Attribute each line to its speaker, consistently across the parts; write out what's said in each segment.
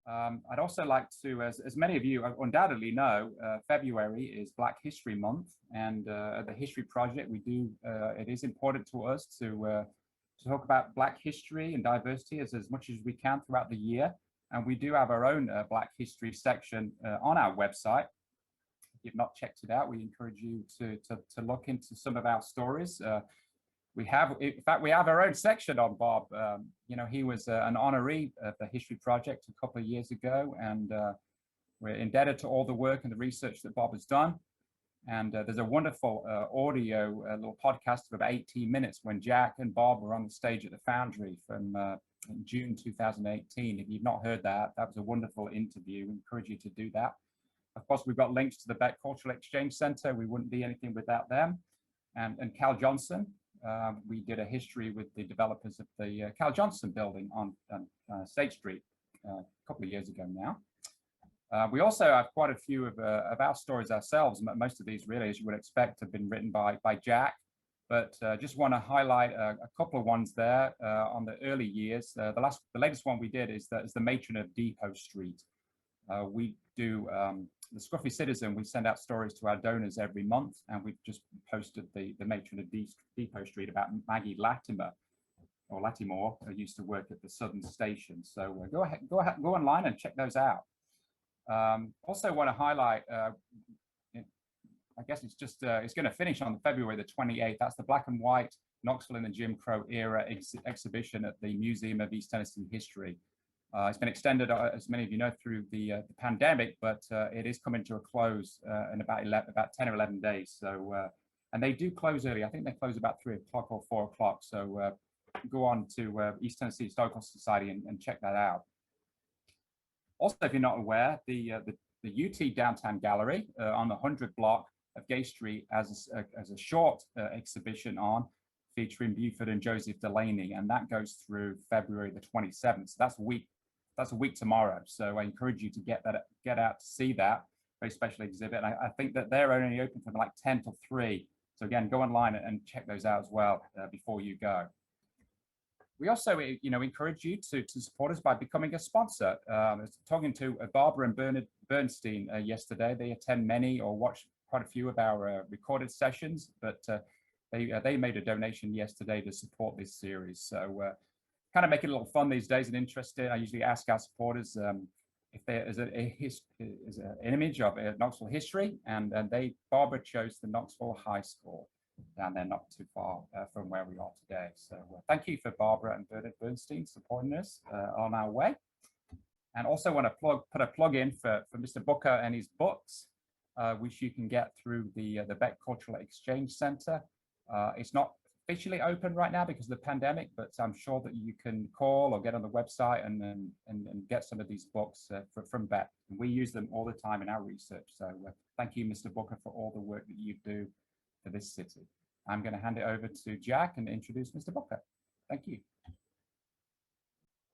Speaker 1: I'd also like to, as many of you undoubtedly know, February is Black History Month, and at the History Project, it is important to us to talk about Black history and diversity as much as we can throughout the year. And we do have our own Black History section on our website. If you've not checked it out, we encourage you to look into some of our stories. In fact, we have our own section on Bob. He was an honoree of the History Project a couple of years ago, and we're indebted to all the work and the research that Bob has done. And there's a wonderful audio, little podcast of about 18 minutes when Jack and Bob were on the stage at the Foundry from June 2018. If you've not heard that, that was a wonderful interview. We encourage you to do that. Of course, we've got links to the Beck Cultural Exchange Center. We wouldn't be anything without them. And Cal Johnson. We did a history with the developers of the Cal Johnson building on State Street a couple of years ago now. We also have quite a few of our stories ourselves. Most of these, really, as you would expect, have been written by Jack. But just want to highlight a couple of ones there on the early years. The latest one we did is the matron of Depot Street. We do the Scruffy Citizen. We send out stories to our donors every month, and we've just posted the matron of Depot Street about Maggie Latimore, who used to work at the Southern Station. So go online and check those out. Also want to highlight, I guess it's going to finish on February the 28th. That's the Black and White Knoxville in the Jim Crow Era exhibition at the Museum of East Tennessee History. It's been extended, as many of you know, through the pandemic, but it is coming to a close in about 10 or 11 days. So, and they do close early. I think they close about 3 o'clock or 4 o'clock. So go on to East Tennessee Historical Society and check that out. Also, if you're not aware, the UT Downtown Gallery on the 100 block of Gay Street has a short exhibition on featuring Buford and Joseph Delaney, and that goes through February the 27th. So that's a week tomorrow. So I encourage you to get out to see that very special exhibit. And I think that they're only open from like 10 till 3. So again, go online and check those out as well before you go. We also, encourage you to support us by becoming a sponsor. I was talking to Barbara and Bernard Bernstein yesterday. They attend many or watch quite a few of our recorded sessions, but they made a donation yesterday to support this series. So kind of make it a little fun these days and interesting. I usually ask our supporters if there is an image of Knoxville history, and Barbara chose the Knoxville High School down there, not too far from where we are today. So thank you for Barbara and Bernard Bernstein supporting us on our way. And also want to put a plug in for Mr. Booker and his books, which you can get through the Beck Cultural Exchange Center. It's not officially open right now because of the pandemic, but I'm sure that you can call or get on the website and get some of these books from Beck. And we use them all the time in our research. So thank you, Mr. Booker, for all the work that you do for this city. I'm going to hand it over to Jack and introduce Mr. Booker. Thank you.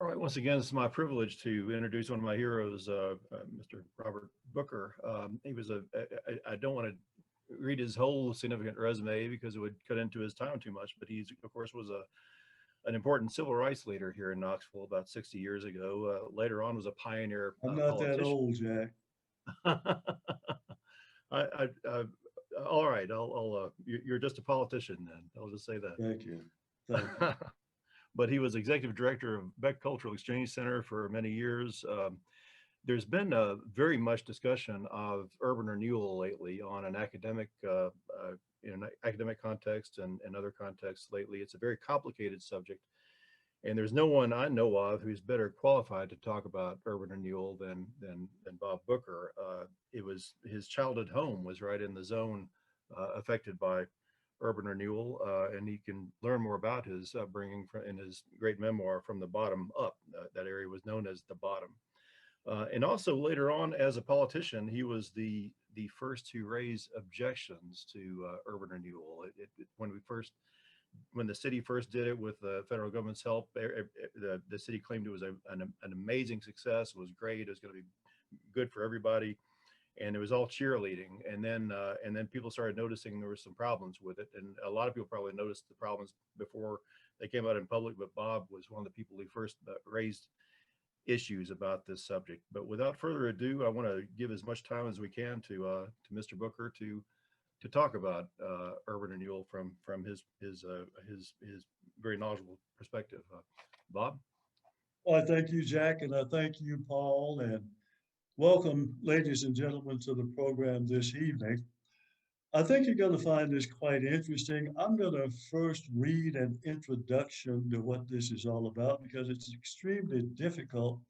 Speaker 2: All right, once again, it's my privilege to introduce one of my heroes, Mr. Robert Booker. He was I don't want to read his whole significant resume because it would cut into his time too much, but he's, of course, was an important civil rights leader here in Knoxville about 60 years ago. Later on was a pioneer
Speaker 3: I'm not that old, Jack.
Speaker 2: All right, you're just a politician then. I'll just say that.
Speaker 3: Thank you. Thank you.
Speaker 2: But he was executive director of Beck Cultural Exchange Center for many years. There's been very much discussion of urban renewal lately on an academic, in an academic context and other contexts lately. It's a very complicated subject, and there's no one I know of who's better qualified to talk about urban renewal than Bob Booker. It was his childhood home was right in the zone affected by urban renewal, and he can learn more about his upbringing in his great memoir, From the Bottom Up. That area was known as the Bottom. And also later on, as a politician, he was the first to raise objections to urban renewal. When the city first did it with the federal government's help, the city claimed it was an amazing success. It was great. It was going to be good for everybody, and it was all cheerleading. And then people started noticing there were some problems with it, and a lot of people probably noticed the problems before they came out in public. But Bob was one of the people who first raised issues about this subject. But without further ado, I want to give as much time as we can to Mr. Booker to talk about urban renewal from his very knowledgeable perspective. Bob?
Speaker 3: Well, I thank you, Jack, and I thank you, Paul, and welcome, ladies and gentlemen, to the program this evening. I think you're going to find this quite interesting. I'm going to first read an introduction to what this is all about because it's extremely difficult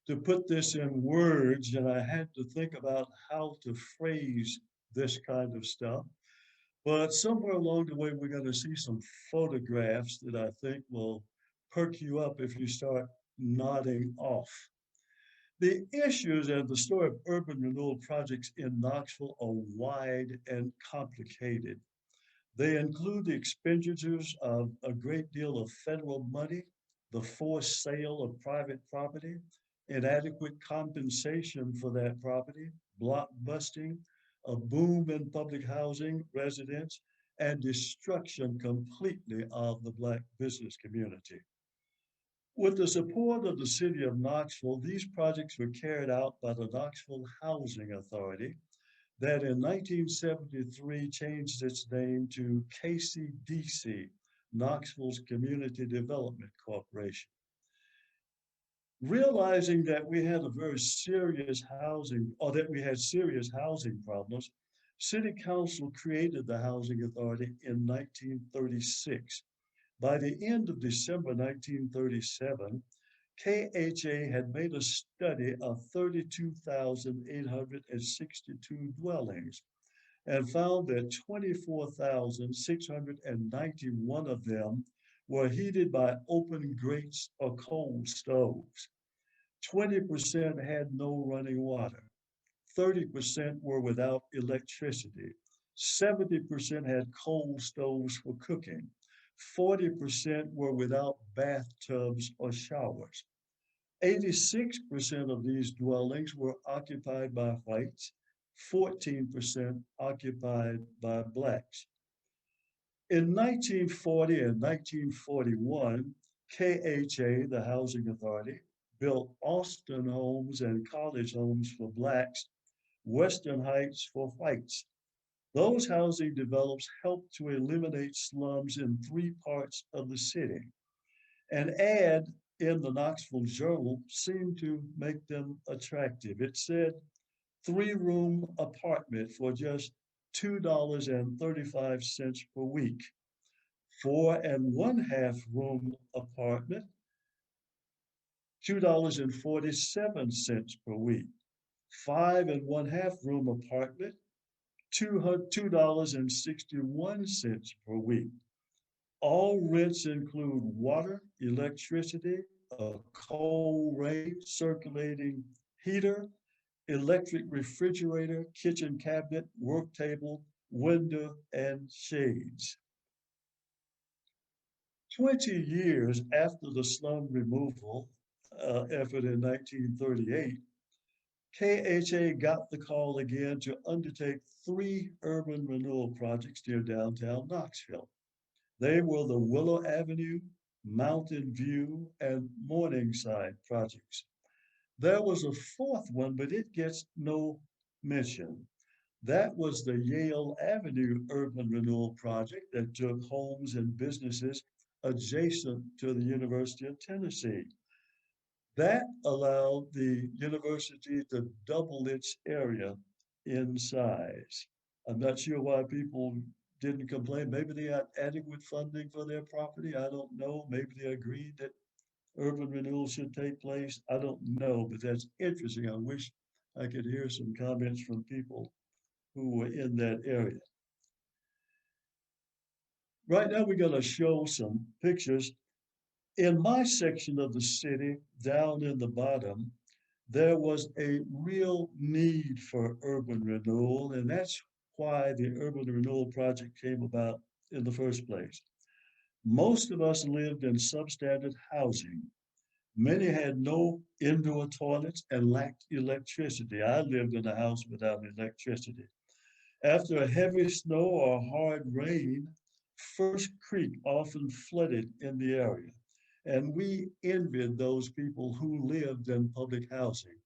Speaker 3: to put this in words, and I had to think about how to phrase this kind of stuff. But somewhere along the way, we're going to see some photographs that I think will perk you up if you start nodding off. The issues and the story of urban renewal projects in Knoxville are wide and complicated. They include the expenditures of a great deal of federal money, the forced sale of private property, inadequate compensation for that property, block busting, a boom in public housing, residents, and destruction completely of the Black business community. With the support of the city of Knoxville, these projects were carried out by the Knoxville Housing Authority that in 1973 changed its name to KCDC, Knoxville's Community Development Corporation. Realizing that we had a very serious housing, or that we had serious housing problems, City Council created the Housing Authority in 1936. By the end of December 1937, KHA had made a study of 32,862 dwellings and found that 24,691 of them were heated by open grates or coal stoves. 20% had no running water. 30% were without electricity. 70% had coal stoves for cooking. 40% were without bathtubs or showers. 86% of these dwellings were occupied by whites, 14% occupied by blacks. In 1940 and 1941, KHA, the Housing Authority, built Austin homes and college homes for blacks, Western Heights for whites. Those housing develops helped to eliminate slums in 3 parts of the city. An ad in the Knoxville Journal seemed to make them attractive. It said, 3-room apartment for just $2.35 per week. 4 1/2 room apartment, $2.47 per week. 5 1/2 room apartment, $2.61 per week. All rents include water, electricity, a coal range, circulating heater, electric refrigerator, kitchen cabinet, work table, window, and shades. 20 years after the slum removal effort in 1938, KHA got the call again to undertake 3 urban renewal projects near downtown Knoxville. They were the Willow Avenue, Mountain View, and Morningside projects. There was a 4th one, but it gets no mention. That was the Yale Avenue Urban Renewal Project that took homes and businesses adjacent to the University of Tennessee. That allowed the university to double its area in size. I'm not sure why people didn't complain. Maybe they had adequate funding for their property. I don't know. Maybe they agreed that urban renewal should take place. I don't know, but that's interesting. I wish I could hear some comments from people who were in that area. Right now, we're going to show some pictures. In my section of the city, down in the bottom, there was a real need for urban renewal, and that's why the Urban Renewal Project came about in the first place. Most of us lived in substandard housing. Many had no indoor toilets and lacked electricity. I lived in a house without electricity. After a heavy snow or hard rain, First Creek often flooded in the area. And we envied those people who lived in public housing.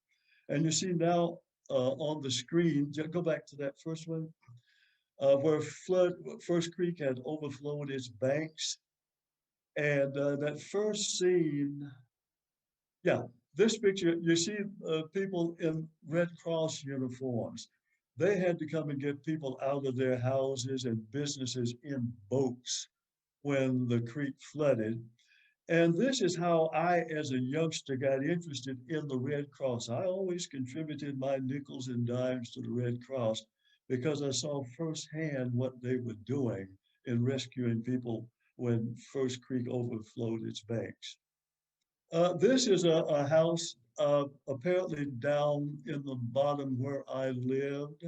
Speaker 3: And you see now on the screen, go back to that first one, where First Creek had overflowed its banks. And that first scene, yeah, this picture, you see people in Red Cross uniforms. They had to come and get people out of their houses and businesses in boats when the creek flooded. And this is how I, as a youngster, got interested in the Red Cross. I always contributed my nickels and dimes to the Red Cross because I saw firsthand what they were doing in rescuing people when First Creek overflowed its banks. This is a house apparently down in the bottom where I lived.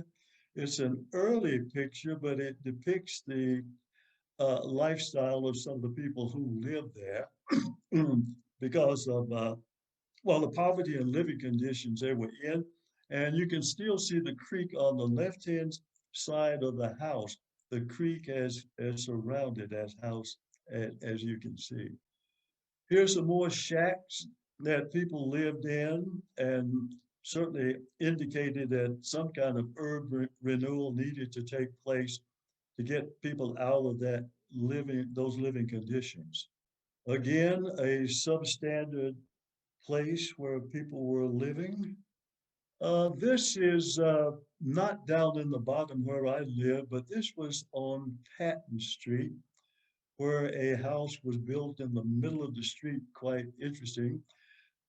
Speaker 3: It's an early picture, but it depicts the lifestyle of some of the people who live there because of, well, the poverty and living conditions they were in. And you can still see the creek on the left-hand side of the house. The creek has surrounded that house, as you can see. Here's some more shacks that people lived in and certainly indicated that some kind of urban renewal needed to take place to get people out of those living conditions. Again, a substandard place where people were living. This is not down in the bottom where I live, but this was on Patton Street, where a house was built in the middle of the street, quite interesting.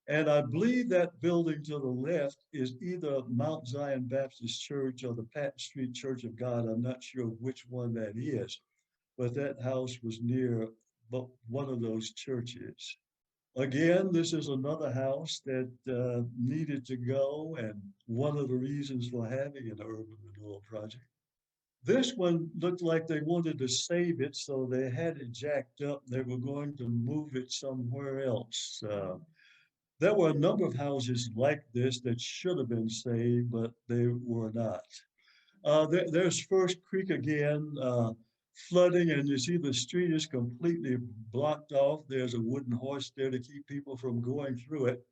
Speaker 3: And I believe that building to the left is either Mount Zion Baptist Church or the Patton Street Church of God. I'm not sure which one that is, but that house was near one of those churches. Again, this is another house that needed to go, and one of the reasons for having an urban renewal project. This one looked like they wanted to save it, so they had it jacked up. They were going to move it somewhere else. There were a number of houses like this that should have been saved, but they were not. There's First Creek again, flooding, and you see the street is completely blocked off. There's a wooden horse there to keep people from going through it.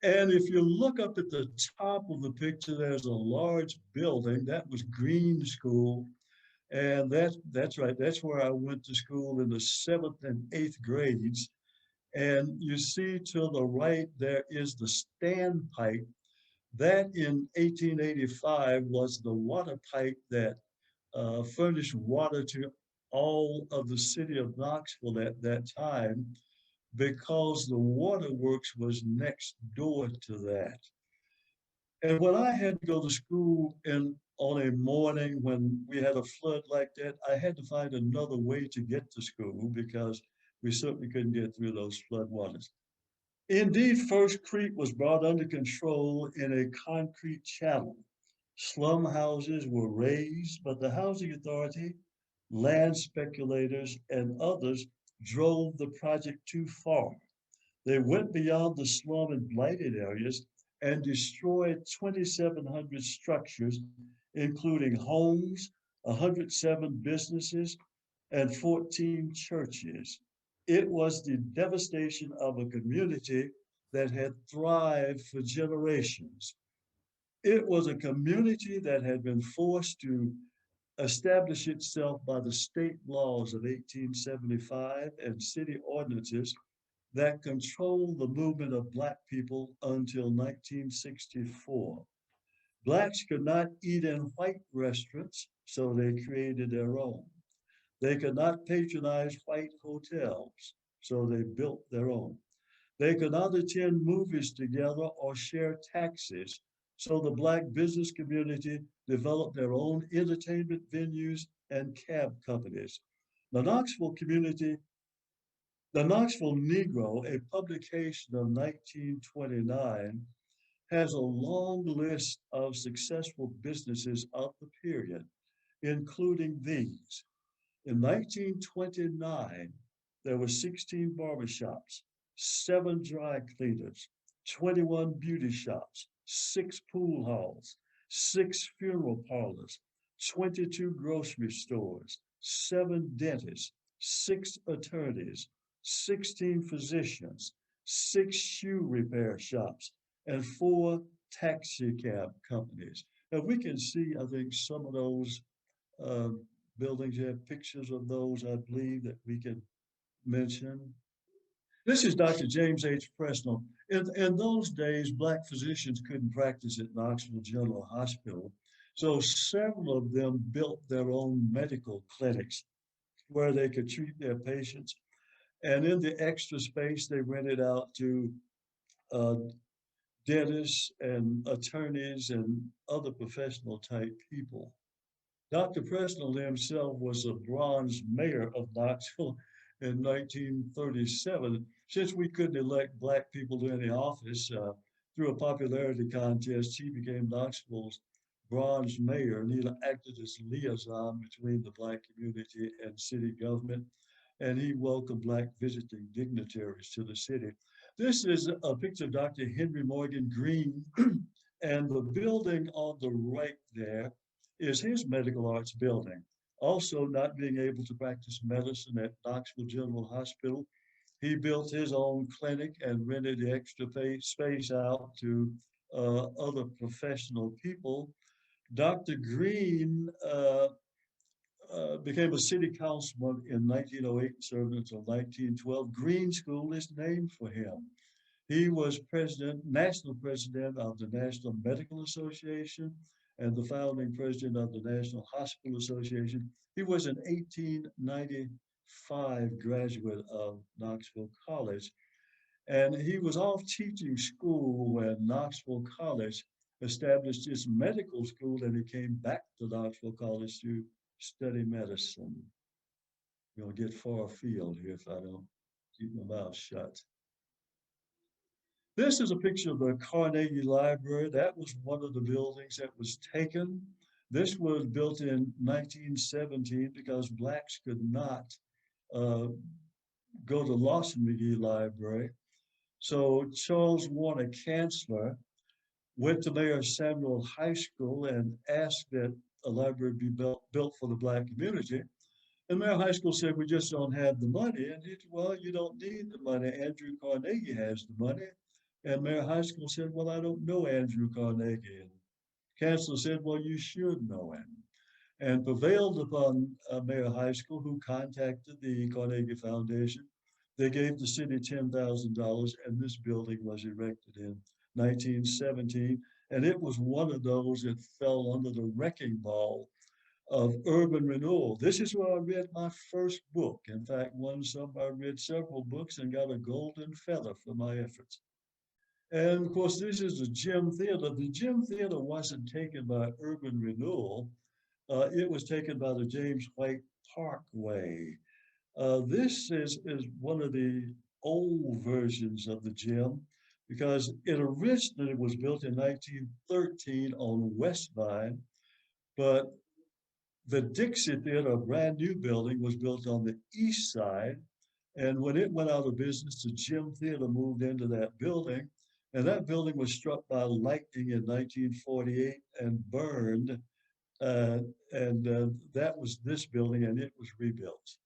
Speaker 3: And if you look up at the top of the picture, there's a large building. That was Green School. And that's right. That's where I went to school in the 7th and 8th grades. And you see to the right, there is the standpipe. That in 1885 was the water pipe that furnished water to all of the city of Knoxville at that time, because the waterworks was next door to that. And when I had to go to school on a morning when we had a flood like that, I had to find another way to get to school because we certainly couldn't get through those flood waters. Indeed, First Creek was brought under control in a concrete channel. Slum houses were raised, but the housing authority, land speculators, and others drove the project too far. They went beyond the slum and blighted areas and destroyed 2,700 structures, including homes, 107 businesses, and 14 churches. It was the devastation of a community that had thrived for generations. It was a community that had been forced to establish itself by the state laws of 1875 and city ordinances that controlled the movement of Black people until 1964. Blacks could not eat in white restaurants, so they created their own. They could not patronize white hotels, so they built their own. They could not attend movies together or share taxis, so the Black business community developed their own entertainment venues and cab companies. The Knoxville community, the Knoxville Negro, a publication of 1929, has a long list of successful businesses of the period, including these. In 1929, there were 16 barbershops, 7 dry cleaners, 21 beauty shops, 6 pool halls, 6 funeral parlors, 22 grocery stores, 7 dentists, 6 attorneys, 16 physicians, 6 shoe repair shops, and 4 taxi cab companies. And we can see, I think, some of those uh, buildings. You have pictures of those, I believe, that we can mention. This is Dr. James H. Presnell. In those days, Black physicians couldn't practice at Knoxville General Hospital. So several of them built their own medical clinics where they could treat their patients. And in the extra space, they rented out to uh, dentists and attorneys and other professional type people. Dr. Presnell himself was a bronze mayor of Knoxville in 1937. Since we couldn't elect Black people to any office, through a popularity contest, he became Knoxville's bronze mayor, and he acted as liaison between the Black community and city government, and he welcomed Black visiting dignitaries to the city. This is a picture of Dr. Henry Morgan Green, and the building on the right there is his medical arts building. Also, not being able to practice medicine at Knoxville General Hospital, he built his own clinic and rented the extra space out to other professional people. Dr. Green became a city councilman in 1908 and served until 1912. Green School is named for him. He was national president of the National Medical Association and the founding president of the National Hospital Association. He was an 1895 graduate of Knoxville College, and he was off teaching school when Knoxville College established its medical school, and he came back to Knoxville College to study medicine. You'll get far afield here if I don't keep my mouth shut. This is a picture of the Carnegie Library. That was one of the buildings that was taken. This was built in 1917 because Blacks could not go to Lawson McGee Library. So Charles Warner Chancellor went to Mayor Samuel High School and asked that a library be built for the Black community. And Mayor High School said, we just don't have the money. And he said, well, you don't need the money. Andrew Carnegie has the money. And Mayor High School said, well, I don't know Andrew Carnegie. And Chancellor said, well, you should know him. And prevailed upon Mayor High School, who contacted the Carnegie Foundation. They gave the city $10,000, and this building was erected in 1917. And it was one of those that fell under the wrecking ball of urban renewal. This is where I read my first book. In fact, I read several books and got a golden feather for my efforts. And of course, this is the Gym Theater. The Gym Theater wasn't taken by urban renewal. It was taken by the James White Parkway. This is one of the old versions of the gym because it originally was built in 1913 on West Vine, but the Dixie Theater, a brand new building, was built on the east side. And when it went out of business, the Gym Theater moved into that building. And that building was struck by lightning in 1948 and burned. That was this building, and it was rebuilt.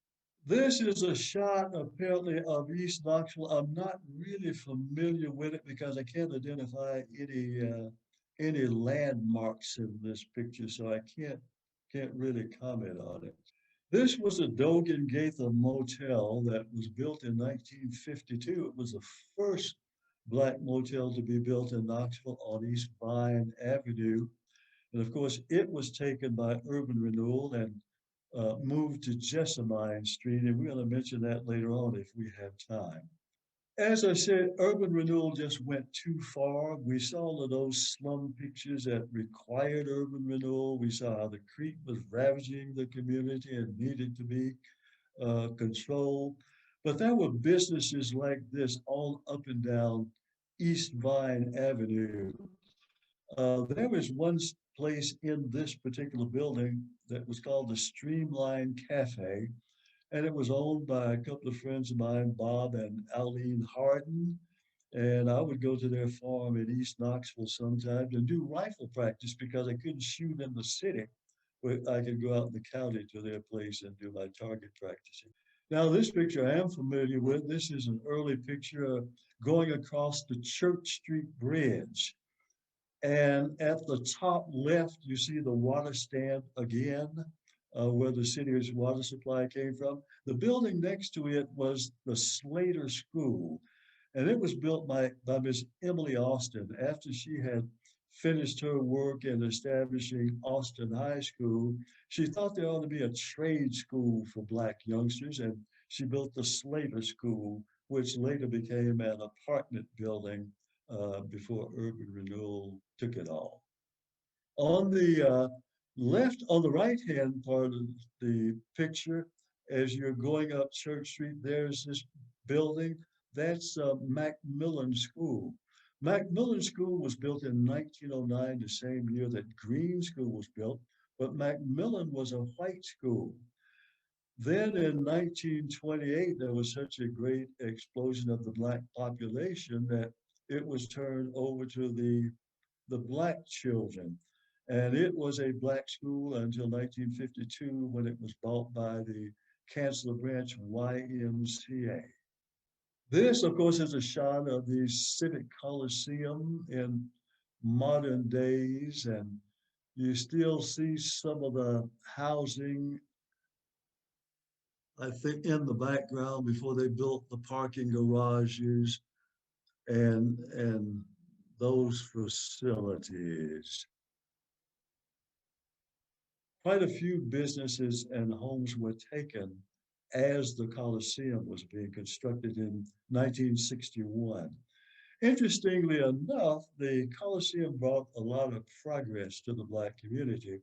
Speaker 3: This is a shot apparently of East Knoxville. I'm not really familiar with it because I can't identify any landmarks in this picture, so I can't really comment on it. This was a Dogan Gaither Motel that was built in 1952. It was the first Black motel to be built in Knoxville on East Vine Avenue. And of course, it was taken by Urban Renewal and moved to Jessamine Street. And we're going to mention that later on if we have time. As I said, Urban Renewal just went too far. We saw all of those slum pictures that required urban renewal. We saw how the creek was ravaging the community and needed to be controlled. But there were businesses like this all up and down East Vine Avenue. There was one place in this particular building that was called the Streamline Cafe, and it was owned by a couple of friends of mine, Bob and Aline Harden. And I would go to their farm in East Knoxville sometimes and do rifle practice because I couldn't shoot in the city, but I could go out in the county to their place and do my target practicing. Now, this picture I am familiar with. This is an early picture of going across the Church Street Bridge. And at the top left, you see the water stand again, where the city's water supply came from. The building next to it was the Slater School, and it was built by Miss Emily Austin after she had finished her work in establishing Austin High School. She thought there ought to be a trade school for Black youngsters, and she built the Slater School, which later became an apartment building before Urban Renewal took it all. On the left, on the right-hand part of the picture, as you're going up Church Street, there's this building. That's Macmillan School. Macmillan School was built in 1909, the same year that Green School was built, but Macmillan was a white school. Then in 1928, there was such a great explosion of the Black population that it was turned over to the Black children. And it was a Black school until 1952 when it was bought by the Chancellor Branch YMCA. This, of course, is a shot of the Civic Coliseum in modern days, and you still see some of the housing, I think, in the background before they built the parking garages and those facilities. Quite a few businesses and homes were taken as the Coliseum was being constructed in 1961. Interestingly enough, the Coliseum brought a lot of progress to the Black community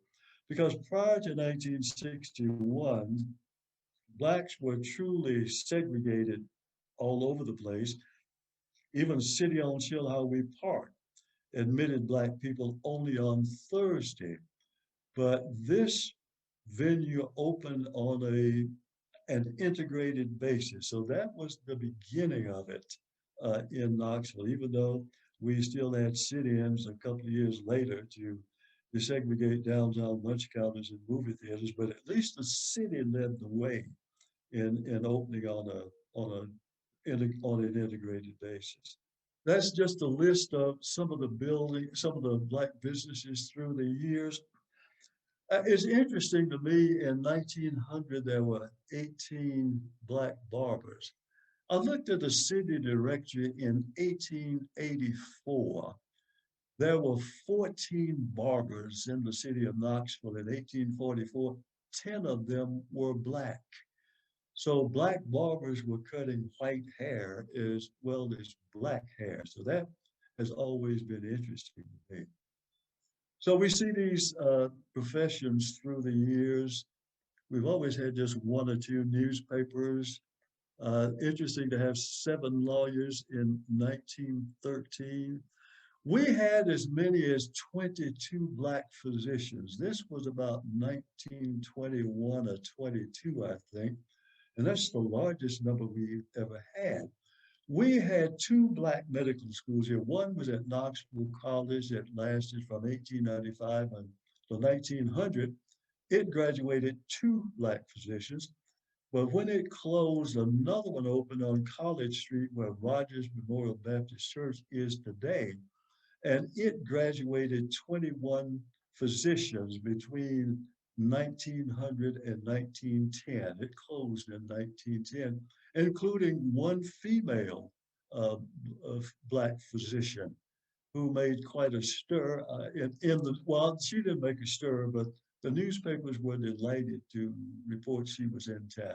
Speaker 3: because prior to 1961, Blacks were truly segregated all over the place. Even City on Chilhowee Park admitted Black people only on Thursday. But this venue opened on an integrated basis. So that was the beginning of it in Knoxville, even though we still had sit-ins a couple of years later to desegregate downtown lunch counters and movie theaters, but at least the city led the way in opening on an integrated basis. That's just a list of some of the buildings, some of the Black businesses through the years. It's interesting to me, in 1900, there were 18 Black barbers. I looked at the city directory in 1884. There were 14 barbers in the city of Knoxville in 1844. 10 of them were Black. So Black barbers were cutting white hair as well as Black hair. So that has always been interesting to me. So we see these professions through the years. We've always had just one or two newspapers. Interesting to have 7 lawyers in 1913. We had as many as 22 Black physicians. This was about 1921 or 22, I think. And that's the largest number we've ever had. We had 2 Black medical schools here. One was at Knoxville College that lasted from 1895 until 1900. It graduated 2 Black physicians, but when it closed, another one opened on College Street where Rogers Memorial Baptist Church is today, and it graduated 21 physicians between 1900 and 1910. It closed in 1910, including one female Black physician who made quite a stir well, she didn't make a stir, but the newspapers were delighted to report she was in town.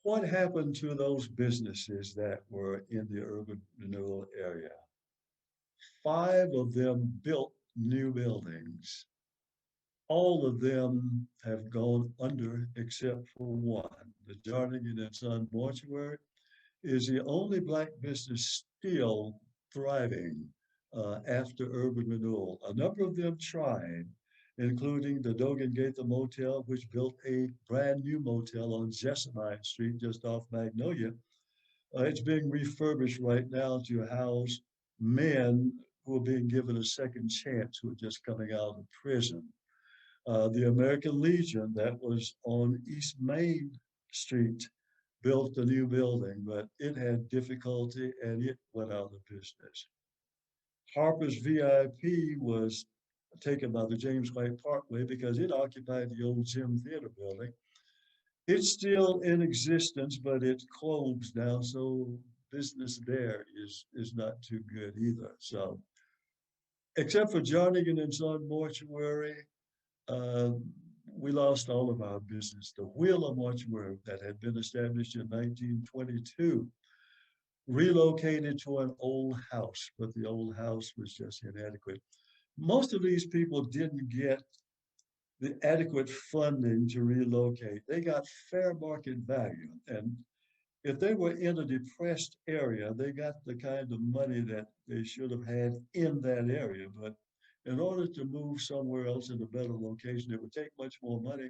Speaker 3: What happened to those businesses that were in the Urban Renewal area? 5 of them built new buildings. All of them have gone under except for one. The Jarnigan and Son Mortuary is the only Black business still thriving after Urban Renewal. A number of them tried, including the Dogan Gaither Motel, which built a brand new motel on Jessamine Street, just off Magnolia. It's being refurbished right now to house men who are being given a second chance who are just coming out of prison. The American Legion that was on East Main Street built a new building, but it had difficulty and it went out of business. Harper's VIP was taken by the James White Parkway because it occupied the old Gym Theater building. It's still in existence, but it's closed now, so business there is not too good either. So, except for Jarnigan and Son Mortuary, uh, we lost all of our business. The Wheeler Mortuary that had been established in 1922 relocated to an old house, but the old house was just inadequate. Most of these people didn't get the adequate funding to relocate. They got fair market value. And if they were in a depressed area, they got the kind of money that they should have had in that area. But in order to move somewhere else in a better location, it would take much more money.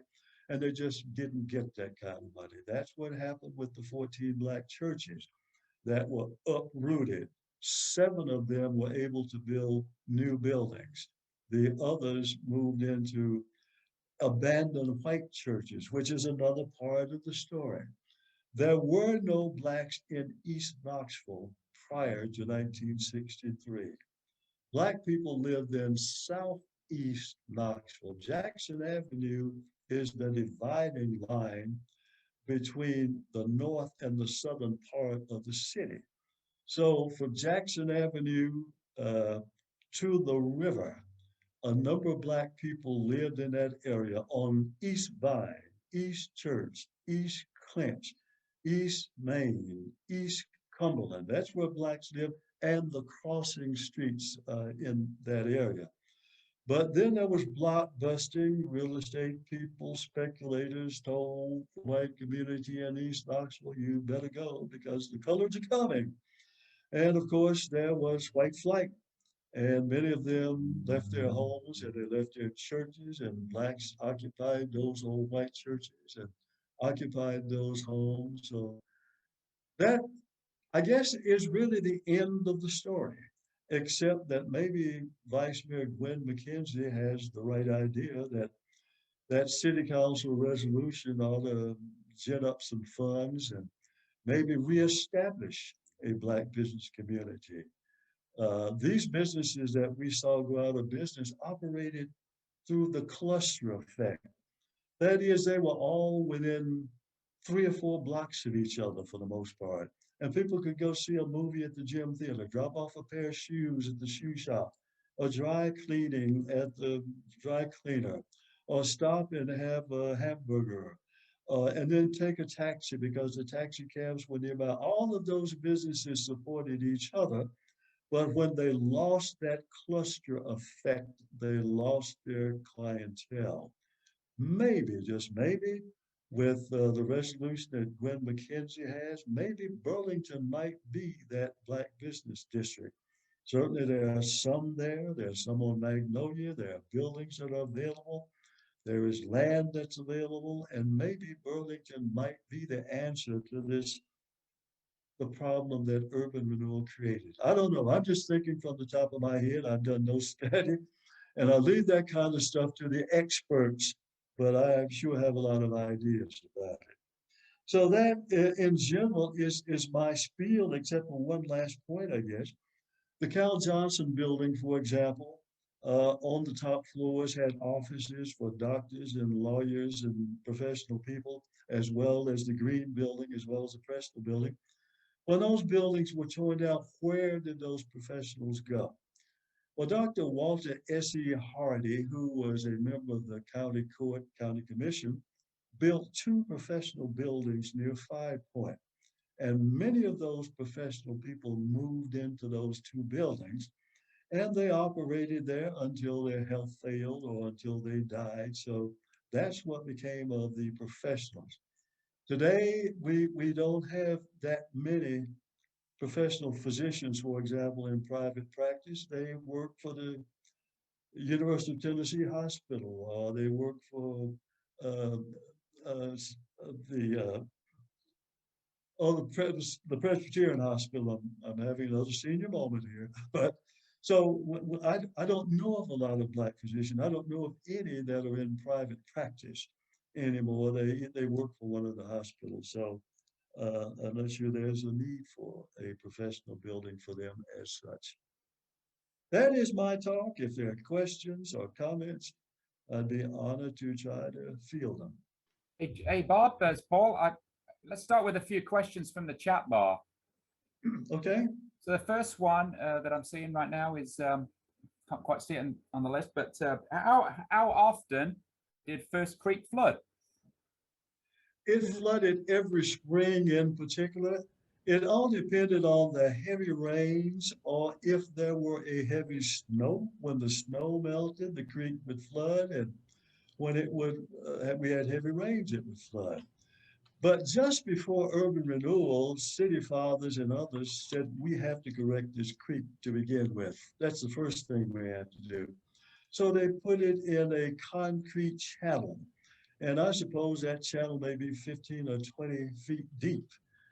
Speaker 3: And they just didn't get that kind of money. That's what happened with the 14 Black churches that were uprooted. 7 of them were able to build new buildings. The others moved into abandoned white churches, which is another part of the story. There were no Blacks in East Knoxville prior to 1963. Black people lived in Southeast Knoxville. Jackson Avenue is the dividing line between the north and the southern part of the city. So from Jackson Avenue to the river, a number of Black people lived in that area on East Vine, East Church, East Clinch, East Main, East Cumberland. That's where Blacks lived, and the crossing streets in that area. But then there was block busting. Real estate people, speculators told the white community in East Knoxville, you better go because the colors are coming. And of course, there was white flight. And many of them left their homes and they left their churches, and Blacks occupied those old white churches and occupied those homes. So that, I guess, is really the end of the story, except that maybe Vice Mayor Gwen McKenzie has the right idea that that city council resolution ought to gin up some funds and maybe reestablish a Black business community. These businesses that we saw go out of business operated through the cluster effect. That is, they were all within 3 or 4 blocks of each other for the most part. And people could go see a movie at the Gym Theater, drop off a pair of shoes at the shoe shop, or dry cleaning at the dry cleaner, or stop and have a hamburger, and then take a taxi because the taxi cabs were nearby. All of those businesses supported each other. But when they lost that cluster effect, they lost their clientele. Maybe, just maybe, with the resolution that Gwen McKenzie has, maybe Burlington might be that Black business district. Certainly there are some there. There's some on Magnolia. There are buildings that are available. There is land that's available. And maybe Burlington might be the answer to this, the problem that urban renewal created. I don't know. I'm just thinking from the top of my head. I've done no study, and I leave that kind of stuff to the experts, but I sure have a lot of ideas about it. So that in general is my spiel, except for one last point, I guess. The Cal Johnson building, for example, on the top floors had offices for doctors and lawyers and professional people, as well as the Green building, as well as the Preston building. When those buildings were torn down, where did those professionals go? Well, Dr. Walter S.E. Hardy, who was a member of the county court, county commission, built 2 professional buildings near 5 Point. And many of those professional people moved into those 2 buildings, and they operated there until their health failed or until they died. So that's what became of the professionals. Today, we don't have that many professional physicians, for example, in private practice. They work for the University of Tennessee Hospital, or they work for uh, uh, the the Presbyterian Hospital. I'm having another senior moment here, but so I don't know of a lot of Black physicians. I don't know of any that are in private practice anymore. They work for one of the hospitals. So I'm not sure there's a need for a professional building for them as such. That is my talk. If there are questions or comments, I'd be honored to try to field them.
Speaker 1: Hey, Bob, there's Paul. Let's start with a few questions from the chat bar.
Speaker 3: Okay.
Speaker 1: So the first one that I'm seeing right now is, can't quite see it on the list, but how often did First Creek flood?
Speaker 3: It flooded every spring in particular. It all depended on the heavy rains or if there were a heavy snow. When the snow melted, the creek would flood, and when it would, we had heavy rains, it would flood. But just before urban renewal, city fathers and others said we have to correct this creek to begin with. That's the first thing we have to do. So they put it in a concrete channel. And I suppose that channel may be 15 or 20 feet deep.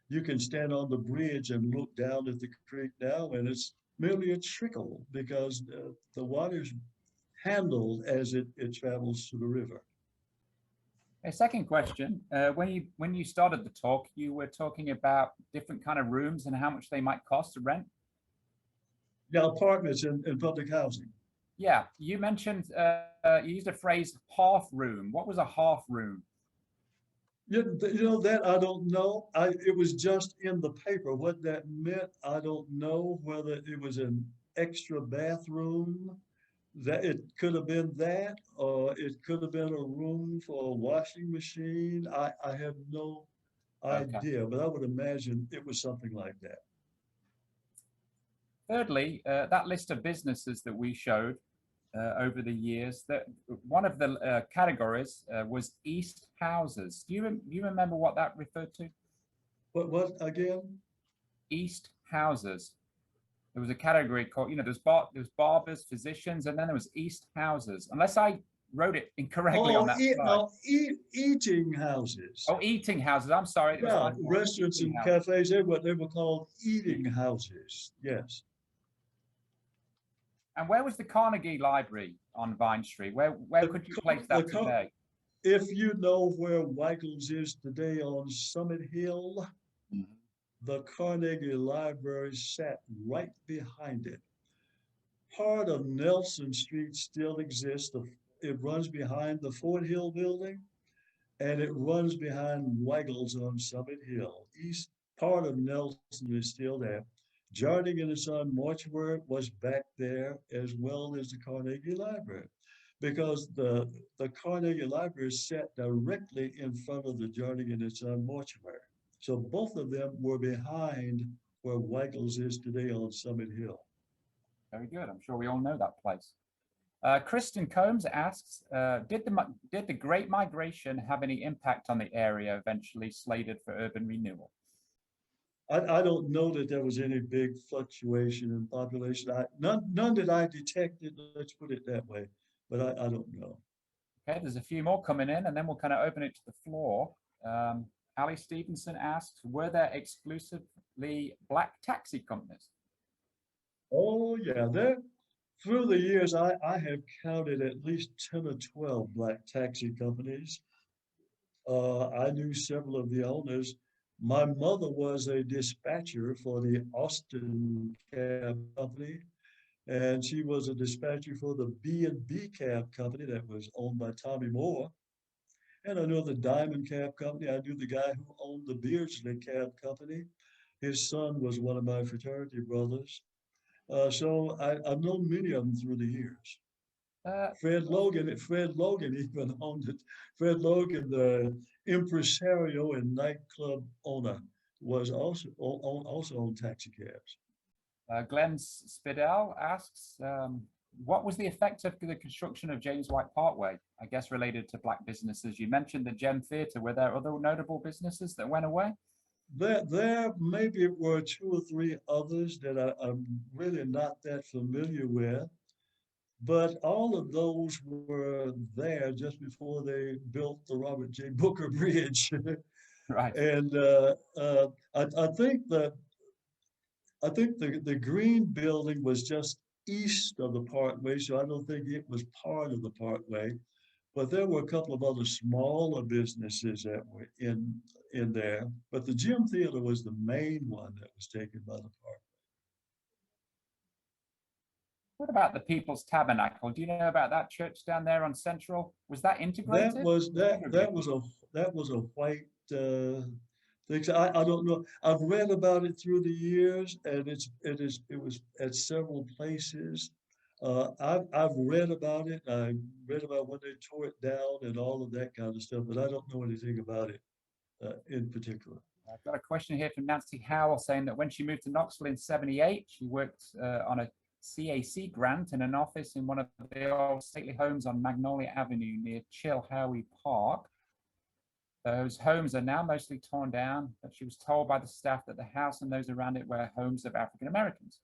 Speaker 3: You can stand on the bridge and look down at the creek now, and it's merely a trickle because the water's handled as it travels to the river.
Speaker 1: A second question, when you started the talk, you were talking about different kind of rooms and how much they might cost to rent.
Speaker 3: Yeah, apartments and public housing.
Speaker 1: Yeah, you mentioned, you used a phrase half room. What was a half room?
Speaker 3: You know that I don't know. It was just in the paper. What that meant, I don't know. Whether it was an extra bathroom, that it could have been that, or it could have been a room for a washing machine. I have no idea, but I would imagine it was something like that.
Speaker 1: Thirdly, that list of businesses that we showed over the years, that one of the categories was East Houses. Do you remember what that referred to?
Speaker 3: What again?
Speaker 1: East Houses. There was a category called, there was barbers, physicians, and then there was East Houses. Unless I wrote it incorrectly on that slide.
Speaker 3: Eating houses.
Speaker 1: Oh, eating houses. I'm sorry.
Speaker 3: Yeah, restaurants and cafes. They were called eating houses. Yes.
Speaker 1: And where was the Carnegie Library on Vine Street? Where could you place that today?
Speaker 3: If you know where Weigel's is today on Summit Hill, the Carnegie Library sat right behind it. Part of Nelson Street still exists. It runs behind the Fort Hill building, and it runs behind Weigel's on Summit Hill. East part of Nelson is still there. Jardine and Son Mortuary was back there, as well as the Carnegie Library, because the Carnegie Library sat directly in front of the Jardine and Son Mortuary. So both of them were behind where Weigel's is today on Summit Hill.
Speaker 1: Very good. I'm sure we all know that place. Kristen Combs asks, did the Great Migration have any impact on the area eventually slated for urban renewal?
Speaker 3: I don't know that there was any big fluctuation in population. None that I detected, let's put it that way, but I don't know.
Speaker 1: Okay, there's a few more coming in, and then we'll kind of open it to the floor. Ali Stevenson asks, were there exclusively black taxi companies?
Speaker 3: Oh, yeah. Through the years, I have counted at least 10 or 12 black taxi companies. I knew several of the owners. My mother was a dispatcher for the Austin Cab Company, and she was a dispatcher for the B&B Cab Company that was owned by Tommy Moore. And I knew the Diamond Cab Company. I knew the guy who owned the Beardsley Cab Company. His son was one of my fraternity brothers. So I've known many of them through the years. Fred Logan even owned it. Fred Logan, the impresario and nightclub owner, was also owned taxi cabs.
Speaker 1: Glenn Spidell asks, what was the effect of the construction of James White Parkway? I guess related to black businesses. You mentioned the Gem Theatre. Were there other notable businesses that went away?
Speaker 3: There maybe were 2 or 3 others that I'm really not that familiar with. But all of those were there just before they built the Robert J. Booker Bridge.
Speaker 1: Right.
Speaker 3: And I think the green building was just east of the Parkway, so I don't think it was part of the Parkway. but there were a couple of other smaller businesses that were in there. But the gym theater was the main one that was taken by the park.
Speaker 1: What about the People's Tabernacle? Do you know about that church down there on Central? Was that integrated?
Speaker 3: That was a white thing. So I don't know. I've read about it through the years, and it was at several places. I've read about it. I read about when they tore it down and all of that kind of stuff, but I don't know anything about it in particular.
Speaker 1: I've got a question here from Nancy Howell saying that when she moved to Knoxville in '78, she worked on a CAC grant in an office in one of the old stately homes on Magnolia Avenue near Chilhowie Park. Those homes are now mostly torn down, but she was told by the staff that the house and those around it were homes of African Americans.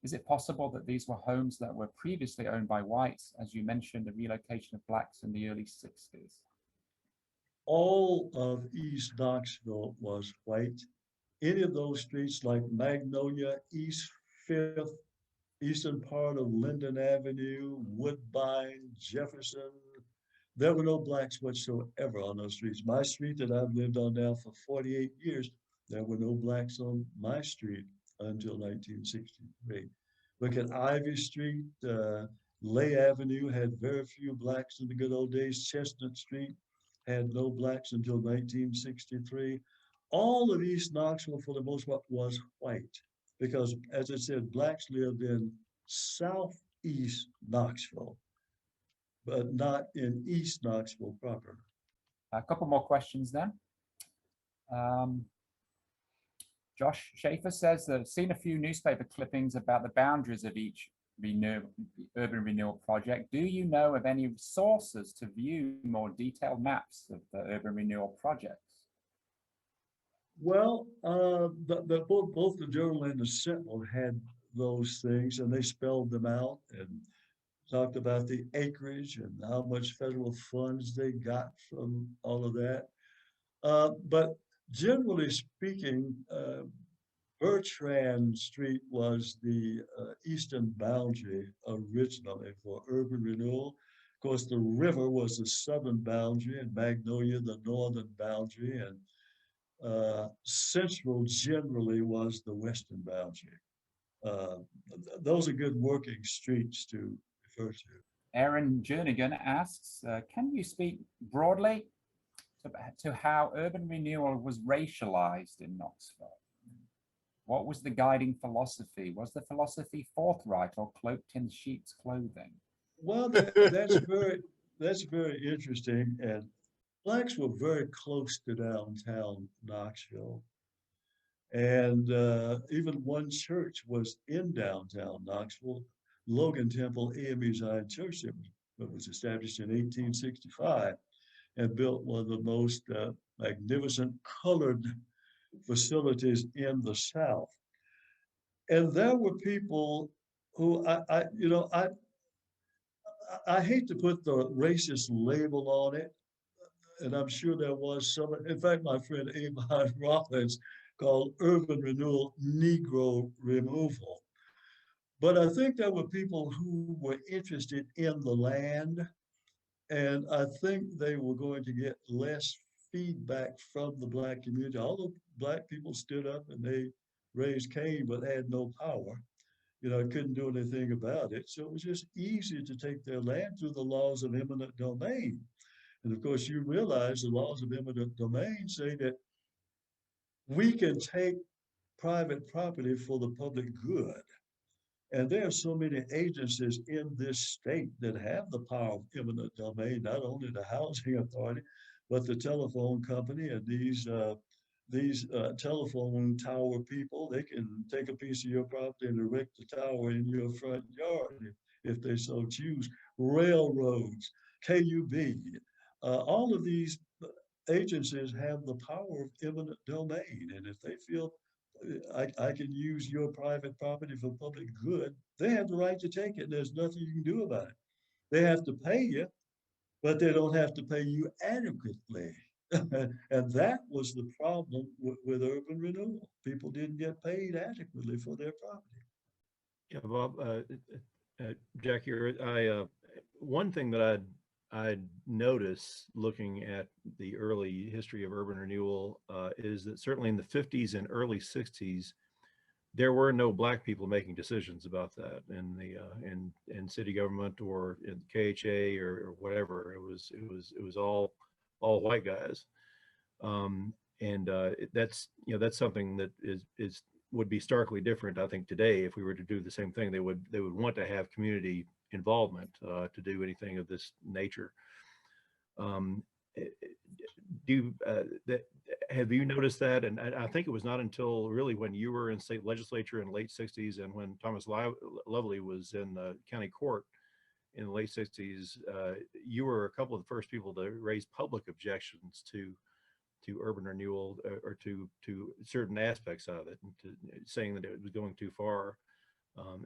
Speaker 1: Is it possible that these were homes that were previously owned by whites, as you mentioned, the relocation of blacks in the early '60s?
Speaker 3: All of East Knoxville was white. Any of those streets like Magnolia, East Fifth, eastern part of Linden Avenue, Woodbine, Jefferson, there were no blacks whatsoever on those streets. My street that I've lived on now for 48 years, there were no blacks on my street until 1963. Look at Ivy Street, Lay Avenue had very few blacks in the good old days. Chestnut Street had no blacks until 1963. All of East Knoxville, for the most part, was white because, as I said, blacks lived in southeast Knoxville, but not in East Knoxville proper.
Speaker 1: A couple more questions then. Josh Schaefer says that I've seen a few newspaper clippings about the boundaries of each urban renewal project. Do you know of any sources to view more detailed maps of the urban renewal projects?
Speaker 3: Well, both the Journal and the Sentinel had those things, and they spelled them out and talked about the acreage and how much federal funds they got from all of that. But generally speaking, Bertrand Street was the eastern boundary originally for urban renewal. Of course, the river was the southern boundary and Magnolia the northern boundary, and Central generally was the western boundary. Those are good working streets to refer to.
Speaker 1: Aaron Jernigan asks, can you speak broadly to how urban renewal was racialized in Knoxville? What was the guiding philosophy? Was the philosophy forthright or cloaked in sheep's clothing?
Speaker 3: Well, that's very interesting. And blacks were very close to downtown Knoxville. And even one church was in downtown Knoxville, Logan Temple AME Zion Church, that was established in 1865 and built one of the most magnificent colored facilities in the South. And there were people who I hate to put the racist label on it, and I'm sure there was some. In fact, my friend Avon Rollins called urban renewal Negro removal. But I think there were people who were interested in the land, and I think they were going to get less feedback from the black community. Although black people stood up and they raised Cain, but had no power. Couldn't do anything about it. So it was just easy to take their land through the laws of eminent domain. And of course, you realize the laws of eminent domain say that we can take private property for the public good. And there are so many agencies in this state that have the power of eminent domain, not only the housing authority, but the telephone company and these telephone tower people. They can take a piece of your property and erect a tower in your front yard if they so choose. Railroads, KUB, all of these agencies have the power of eminent domain. And if they feel I can use your private property for public good, they have the right to take it. There's nothing you can do about it. They have to pay you, but they don't have to pay you adequately. And that was the problem with urban renewal. People didn't get paid adequately for their property.
Speaker 2: Yeah, Bob, Jack here. One thing that I'd I notice looking at the early history of urban renewal is that certainly in the 50s and early 60s, there were no black people making decisions about that in the in city government or in KHA or whatever. It was all white guys, and that's that's something that is would be starkly different, I think, today. If we were to do the same thing, they would want to have community involvement to do anything of this nature. Um, eh, eh, do that have you noticed that? And I think it was not until really when you were in state legislature in late 60s and when Thomas Lovely was in the county court in the late 60s, you were a couple of the first people to raise public objections to urban renewal or to certain aspects of it, and to saying that it was going too far,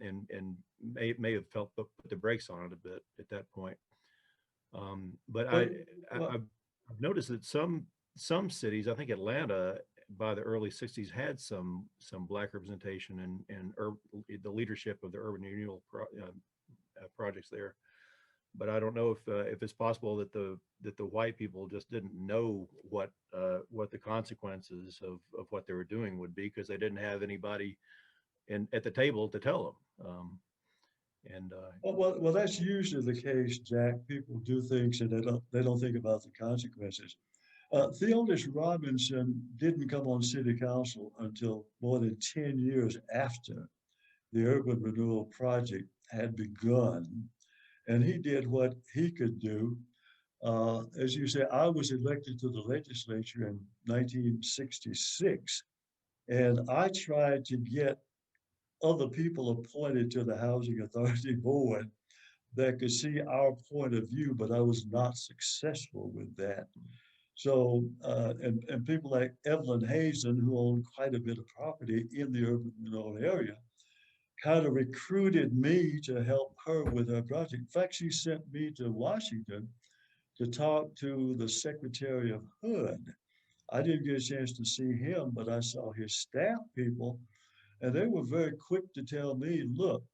Speaker 2: and may have felt put the brakes on it a bit at that point. But
Speaker 3: But, well,
Speaker 2: I've noticed that some cities, I think Atlanta, by the early 60s had some black representation and the leadership of the urban renewal projects there. But I don't know if it's possible that the white people just didn't know what the consequences of what they were doing would be, because they didn't have anybody at the table to tell them. And
Speaker 3: well, that's usually the case, Jack. People do things and they don't think about the consequences. Theodis Robinson didn't come on city council until more than 10 years after the urban renewal project had begun. And he did what he could do. As you say, I was elected to the legislature in 1966, and I tried to get other people appointed to the Housing Authority Board that could see our point of view, but I was not successful with that. So, and people like Evelyn Hazen, who owned quite a bit of property in the urban renewal area, kind of recruited me to help her with her project. In fact, she sent me to Washington to talk to the Secretary of HUD. I didn't get a chance to see him, but I saw his staff people, and they were very quick to tell me, look,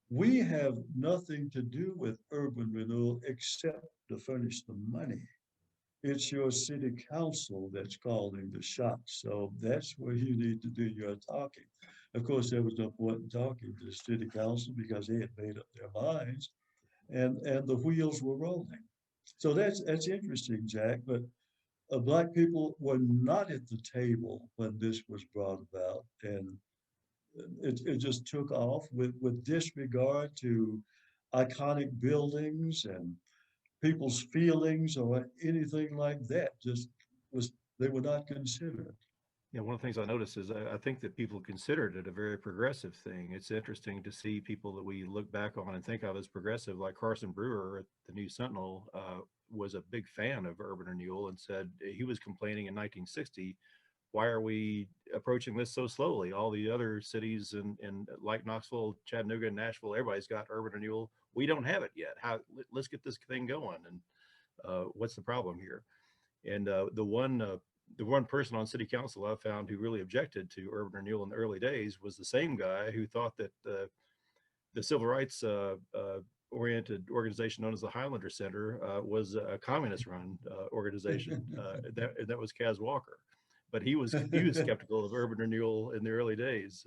Speaker 3: we have nothing to do with urban renewal except to furnish the money. It's your city council that's calling the shots. So that's where you need to do your talking. Of course, there was no point in talking to the city council because they had made up their minds, and the wheels were rolling. So that's interesting, Jack. But black people were not at the table when this was brought about, and it just took off with disregard to iconic buildings and people's feelings or anything like that. Just was they were not considered.
Speaker 2: one of the things I noticed is I think that people considered it a very progressive thing. It's interesting to see people that we look back on and think of as progressive, like Carson Brewer at the News Sentinel, was a big fan of urban renewal and said he was complaining in 1960, why are we approaching this so slowly? All the other cities in like Knoxville, Chattanooga, Nashville, everybody's got urban renewal. We don't have it yet. Let's get this thing going. And what's the problem here? And the one person on city council I found who really objected to urban renewal in the early days was the same guy who thought that the civil rights oriented organization known as the Highlander Center was a communist run organization. That was Kaz Walker, but he was skeptical of urban renewal in the early days.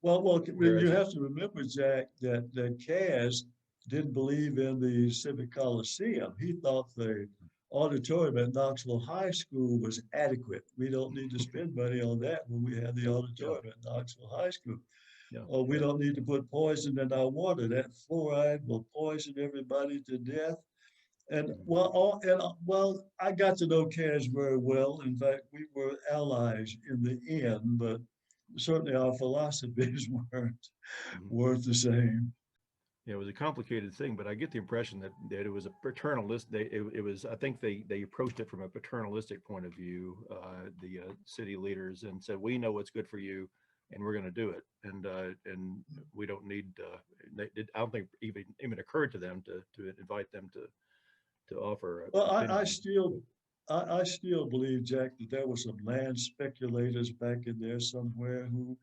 Speaker 3: Well,
Speaker 2: Whereas,
Speaker 3: you have to remember, Jack, that Cass didn't believe in the Civic Coliseum. He thought the auditorium at Knoxville High School was adequate. We don't need to spend money on that when we have the auditorium at Knoxville High School. Or we don't need to put poison in our water. That fluoride will poison everybody to death. And well, I got to know Cass very well. In fact, we were allies in the end, but certainly our philosophies weren't the same.
Speaker 2: it was a complicated thing, but I get the impression that it was a paternalist. It was, I think they approached it from a paternalistic point of view, the city leaders, and said, we know what's good for you, and we're going to do it. And we don't need. I don't think even occurred to them to invite them to offer.
Speaker 3: Well, I still believe, Jack, that there were some land speculators back in there somewhere who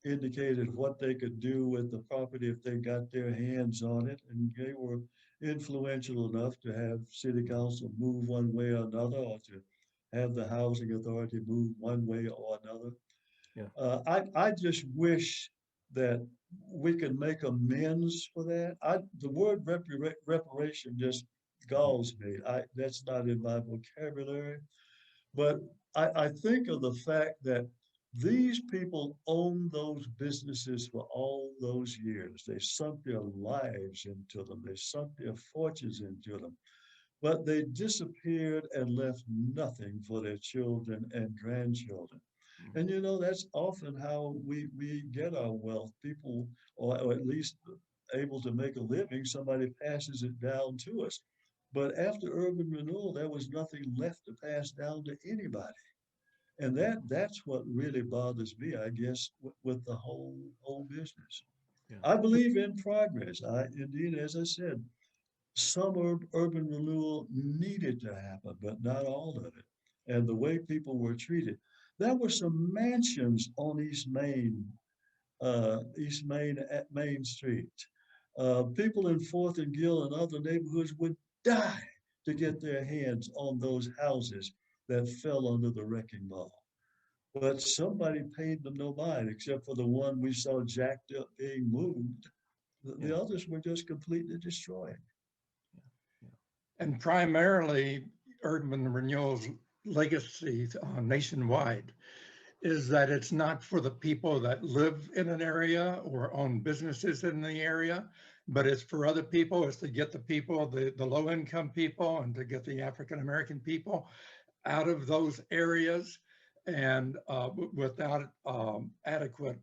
Speaker 3: indicated what they could do with the property if they got their hands on it. And they were influential enough to have city council move one way or another, or to have the housing authority move one way or another.
Speaker 2: Yeah.
Speaker 3: I just wish that we could make amends for that. The word reparation just galls me. That's not in my vocabulary. But I think of the fact that these people owned those businesses for all those years. They sunk their lives into them. They sunk their fortunes into them. But they disappeared and left nothing for their children and grandchildren. And you know, that's often how we get our wealth. People, or at least able to make a living, somebody passes it down to us. But after urban renewal, there was nothing left to pass down to anybody. And that's what really bothers me, I guess, with the whole business.
Speaker 2: Yeah.
Speaker 3: I believe in progress. I indeed, as I said, some urban renewal needed to happen, but not all of it. And the way people were treated. There were some mansions on East Main at Main Street. People in Fourth and Gill and other neighborhoods would die to get their hands on those houses that fell under the wrecking ball. But somebody paid them no mind, except for the one we saw jacked up being moved. The
Speaker 2: Yeah.
Speaker 3: others were just completely destroyed.
Speaker 4: And primarily, urban renewal's legacy nationwide is that it's not for the people that live in an area or own businesses in the area, but it's for other people. It's to get the people, the low income people, and to get the African American people out of those areas, and without adequate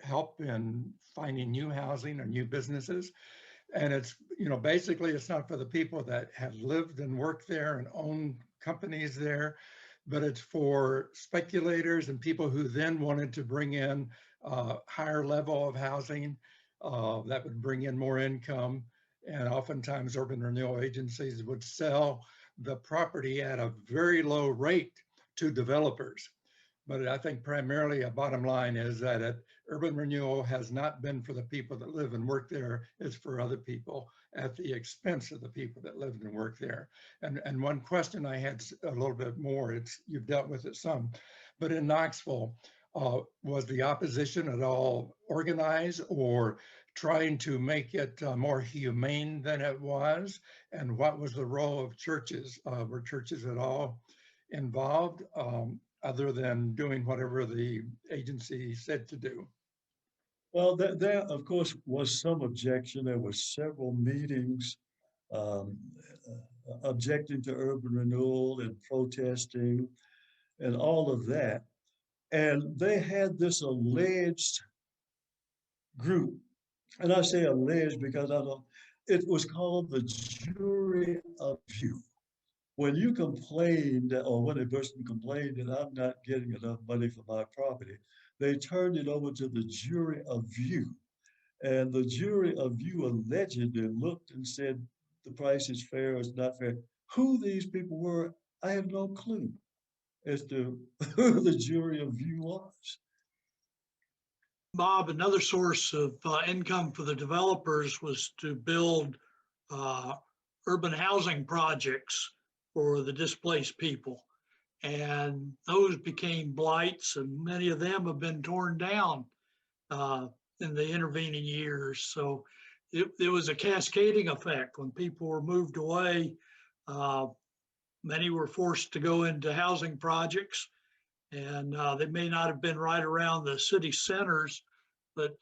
Speaker 4: help in finding new housing or new businesses. And it's, you know, basically it's not for the people that have lived and worked there and own companies there, but it's for speculators and people who then wanted to bring in a higher level of housing that would bring in more income. And oftentimes urban renewal agencies would sell the property at a very low rate to developers. But I think primarily a bottom line is that urban renewal has not been for the people that live and work there. It's for other people at the expense of the people that lived and work there. And one question I had a little bit more, you've dealt with it some, but in Knoxville, was the opposition at all organized or trying to make it more humane than it was? And what was the role of churches? Were churches at all involved? Other than doing whatever the agency said to do?
Speaker 3: Well, there of course was some objection. There were several meetings um, objecting to urban renewal and protesting and all of that. And they had this alleged group, and I say alleged because I don't, it was called the jury of view. When you complained, or when a person complained that I'm not getting enough money for my property, they turned it over to the jury of view. And the jury of view allegedly looked and said, the price is fair or it's not fair. Who these people were, I have no clue as to who the jury of view was.
Speaker 5: Bob, another source of income for the developers was to build urban housing projects for the displaced people. And those became blights, and many of them have been torn down in the intervening years. So it was a cascading effect. When people were moved away, many were forced to go into housing projects, and they may not have been right around the city centers, but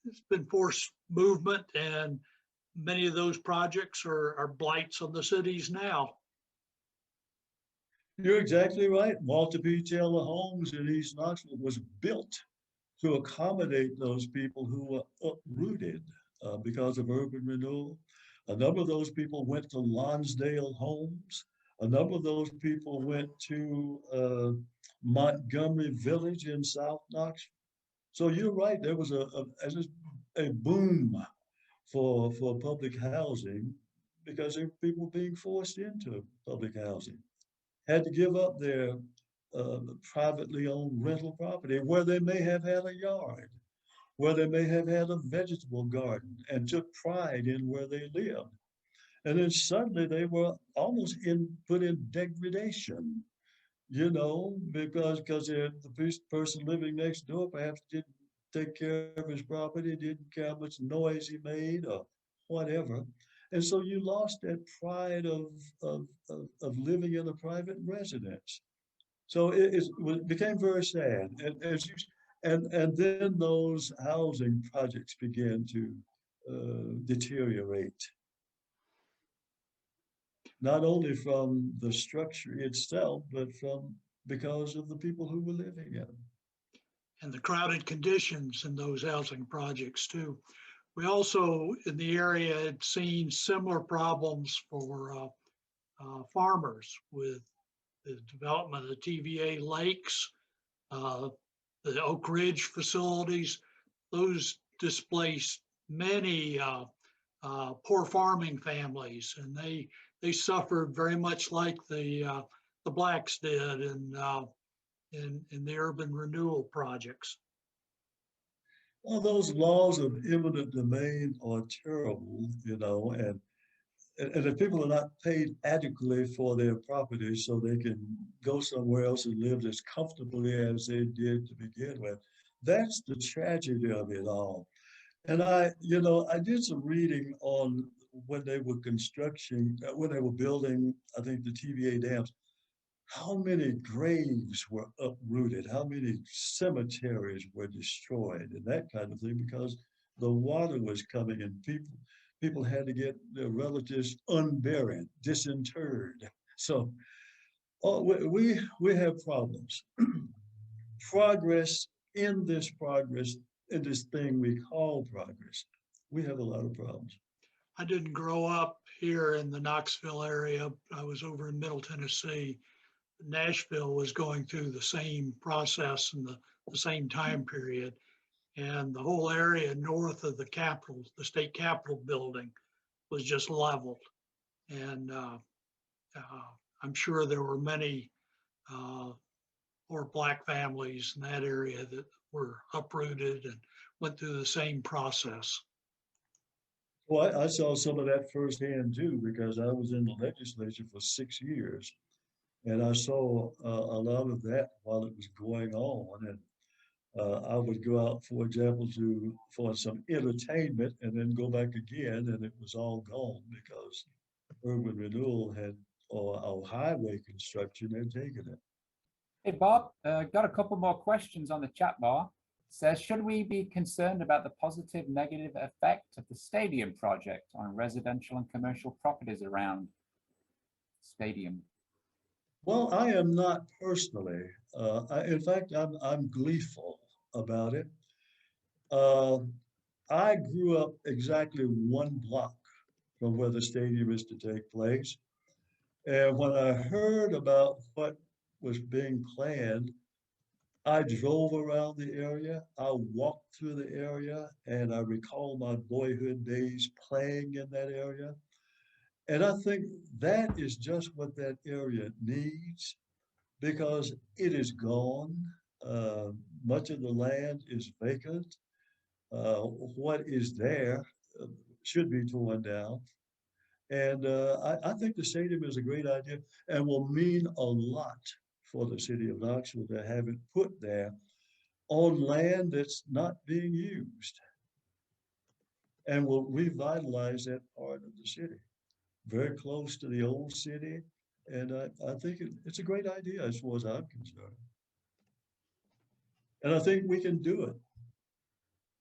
Speaker 5: it's been forced movement, and many of those projects are blights on the cities now.
Speaker 3: You're exactly right. Walter P. Taylor Homes in East Knoxville was built to accommodate those people who were uprooted because of urban renewal. A number of those people went to Lonsdale Homes. A number of those people went to Montgomery Village in South Knoxville. So you're right, there was a boom for public housing because people were being forced into public housing, had to give up their privately owned rental property where they may have had a yard, where they may have had a vegetable garden and took pride in where they lived. And then suddenly they were almost put in degradation, because the person living next door perhaps didn't take care of his property, didn't care how much noise he made or whatever. And so you lost that pride of living in a private residence. So it became very sad. And then those housing projects began to deteriorate, not only from the structure itself, but because of the people who were living in them.
Speaker 5: And the crowded conditions in those housing projects too. We also in the area had seen similar problems for farmers with the development of the TVA lakes, the Oak Ridge facilities. Those displaced many poor farming families, and they suffered very much like the blacks did in the urban renewal projects.
Speaker 3: Well, those laws of eminent domain are terrible, and if people are not paid adequately for their property so they can go somewhere else and live as comfortably as they did to begin with, that's the tragedy of it all. And I did some reading on when they were building, I think, the TVA dams, how many graves were uprooted, how many cemeteries were destroyed, and that kind of thing, because the water was coming and people had to get their relatives unburied, disinterred. So we have problems. Progress in this thing we call progress, we have a lot of problems.
Speaker 5: I didn't grow up here in the Knoxville area. I was over in Middle Tennessee. Nashville was going through the same process in the same time period. And the whole area north of the Capitol, the state Capitol building, was just leveled. And I'm sure there were many poor black families in that area that were uprooted and went through the same process.
Speaker 3: Well, I saw some of that firsthand too, because I was in the legislature for 6 years. And I saw a lot of that while it was going on. And I would go out, for example, for some entertainment and then go back again, and it was all gone because urban renewal or highway construction had taken it.
Speaker 1: Hey, Bob, got a couple more questions on the chat bar. Says, should we be concerned about the positive negative effect of the stadium project on residential and commercial properties around stadium?
Speaker 3: Well, I am not personally. In fact, I'm gleeful about it. I grew up exactly 1 block from where the stadium is to take place. And when I heard about what was being planned, I drove around the area, I walked through the area, and I recall my boyhood days playing in that area. And I think that is just what that area needs, because it is gone. Much of the land is vacant. What is there should be torn down. And I think the stadium is a great idea and will mean a lot for the city of Knoxville to have it put there on land that's not being used, and will revitalize that part of the city, very close to the old city. And I think it's a great idea as far as I'm concerned. And I think we can do it.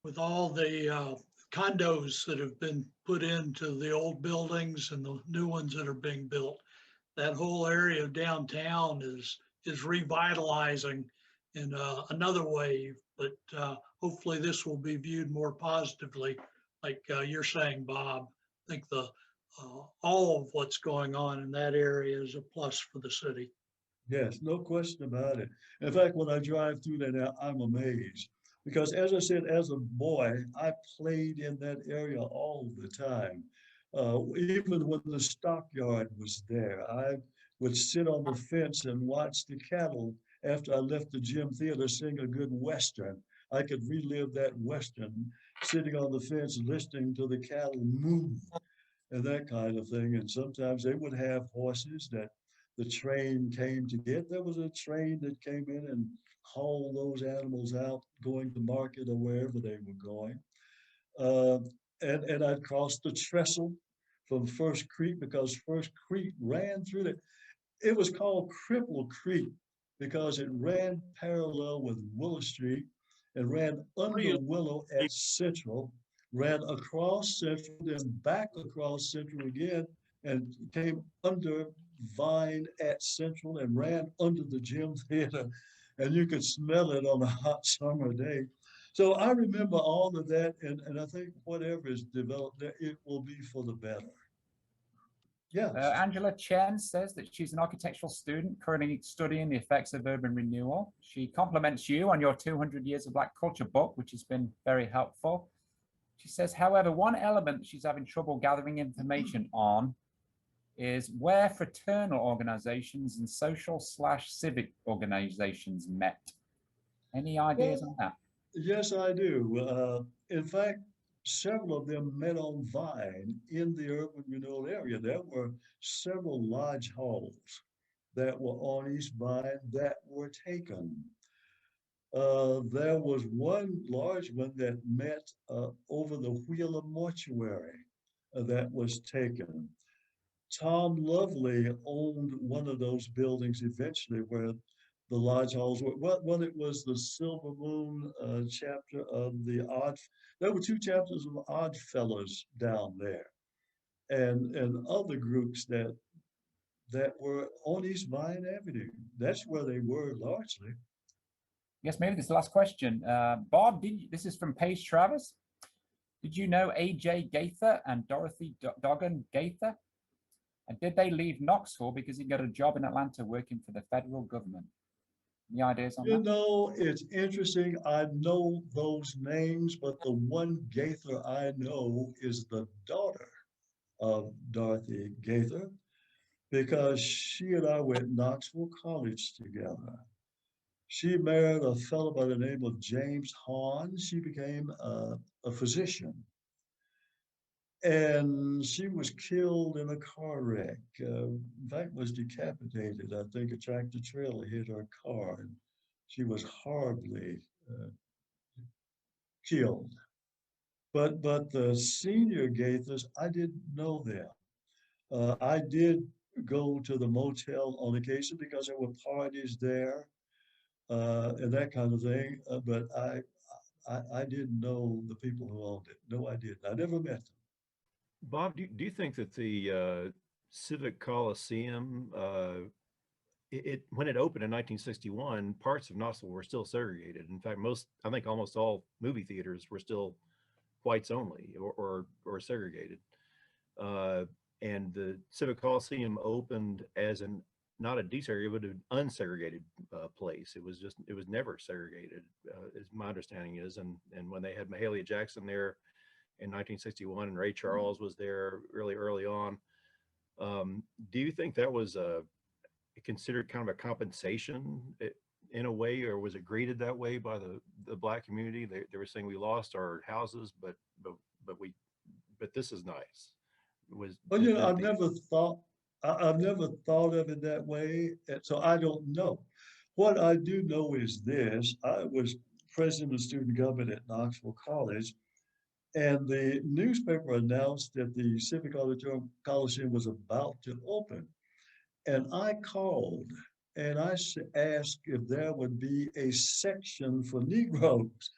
Speaker 5: With all the condos that have been put into the old buildings and the new ones that are being built, that whole area of downtown is revitalizing in another way. But hopefully this will be viewed more positively, like you're saying, Bob. I think all of what's going on in that area is a plus for the city.
Speaker 3: Yes, no question about it. In fact, when I drive through there now, I'm amazed. Because as I said, as a boy, I played in that area all the time. Even when the stockyard was there, I would sit on the fence and watch the cattle after I left the gym theater, sing a good Western. I could relive that Western sitting on the fence, listening to the cattle move and that kind of thing. And sometimes they would have horses that the train came to get. There was a train that came in and hauled those animals out, going to market or wherever they were going. Uh, and I'd cross the trestle from First Creek because First Creek ran through the, it was called Cripple Creek because it ran parallel with Willow Street and ran under Willow at Central, ran across Central, then back across Central again, and came under Vine at Central and ran under the gym theater. And you could smell it on a hot summer day. So I remember all of that, and I think whatever is developed there, it will be for the better. Yes.
Speaker 1: Angela Chen says that she's an architectural student currently studying the effects of urban renewal. She compliments you on your 200 Years of Black Culture book, which has been very helpful. She says, however, one element she's having trouble gathering information on is where fraternal organizations and social/civic organizations met. Any ideas on that?
Speaker 3: Yes, I do. In fact, several of them met on Vine in the urban renewal area. There were several lodge halls that were on East Vine that were taken. There was one large one that met over the Wheeler Mortuary that was taken. Tom Lovely owned one of those buildings eventually where the lodge halls were. Well, it was the Silver Moon chapter of the Odd. There were two chapters of Odd Fellows down there, and other groups that were on East Vine Avenue. That's where they were largely.
Speaker 1: Yes, maybe this is the last question. Bob, this is from Paige Travis. Did you know A.J. Gaither and Dorothy Doggan Gaither? And did they leave Knoxville because he got a job in Atlanta working for the federal government? Any ideas on that?
Speaker 3: You know, it's interesting. I know those names, but the one Gaither I know is the daughter of Dorothy Gaither because she and I went to Knoxville College together. She married a fellow by the name of James Hahn. She became a physician. And she was killed in a car wreck. In fact, was decapitated. I think a tractor trailer hit her car, and she was horribly killed. But the senior Gaithers, I didn't know them. I did go to the motel on occasion because there were parties there and that kind of thing. But I didn't know the people who owned it. No, I didn't. I never met them.
Speaker 2: Bob, do you think that the Civic Coliseum, when it opened in 1961, parts of Knoxville were still segregated? In fact, I think almost all movie theaters were still whites only or segregated. And the Civic Coliseum opened as not a desegregated, but an unsegregated place. It was never segregated, as my understanding is. And when they had Mahalia Jackson there in 1961 and Ray Charles was there really early on, do you think that was considered kind of a compensation in a way, or was it greeted that way by the Black community? They were saying we lost our houses, but this is nice.
Speaker 3: Well, you know, I've never thought of it that way, so I don't know. What I do know is this: I was president of student government at Knoxville College, and the newspaper announced that the Civic Coliseum was about to open. And I called and I asked if there would be a section for Negroes.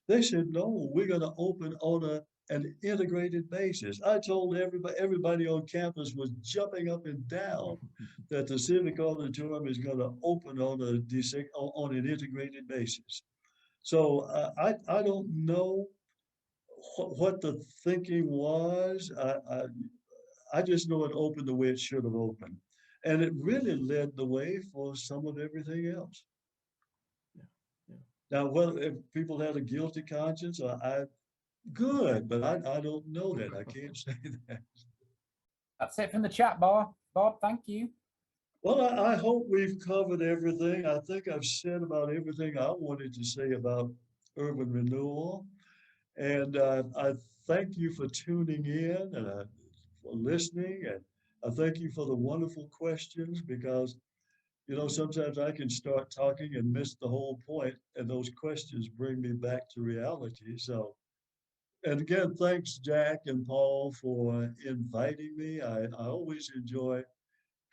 Speaker 3: They said, no, we're going to open on an integrated basis. I told everybody on campus was jumping up and down that the Civic Auditorium is going to open on an integrated basis. So I don't know what the thinking was. I just know it opened the way it should have opened. And it really led the way for some of everything else.
Speaker 2: Yeah.
Speaker 3: Now, whether if people had a guilty conscience, good, but I don't know that. I can't say that.
Speaker 1: That's it from the chat bar. Bob, thank you.
Speaker 3: Well, I hope we've covered everything. I think I've said about everything I wanted to say about urban renewal. And I thank you for tuning in and for listening. And I thank you for the wonderful questions because, you know, sometimes I can start talking and miss the whole point, and those questions bring me back to reality. So, and again, thanks, Jack and Paul, for inviting me. I always enjoy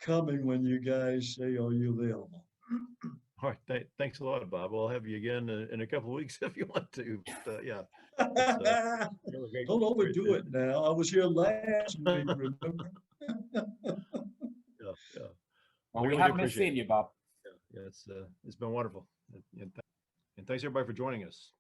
Speaker 3: coming when you guys say, "Are you available?"
Speaker 2: All right, thanks a lot, Bob. I'll have you again in a couple of weeks if you want to. But, yeah, really great.
Speaker 3: Don't overdo it now. I was here last week, remember?
Speaker 2: Yeah, yeah.
Speaker 1: Well, we
Speaker 2: really
Speaker 1: have missed
Speaker 2: appreciate
Speaker 1: seeing
Speaker 2: it.
Speaker 1: you, Bob.
Speaker 2: Yeah, it's been wonderful. And thanks everybody for joining us.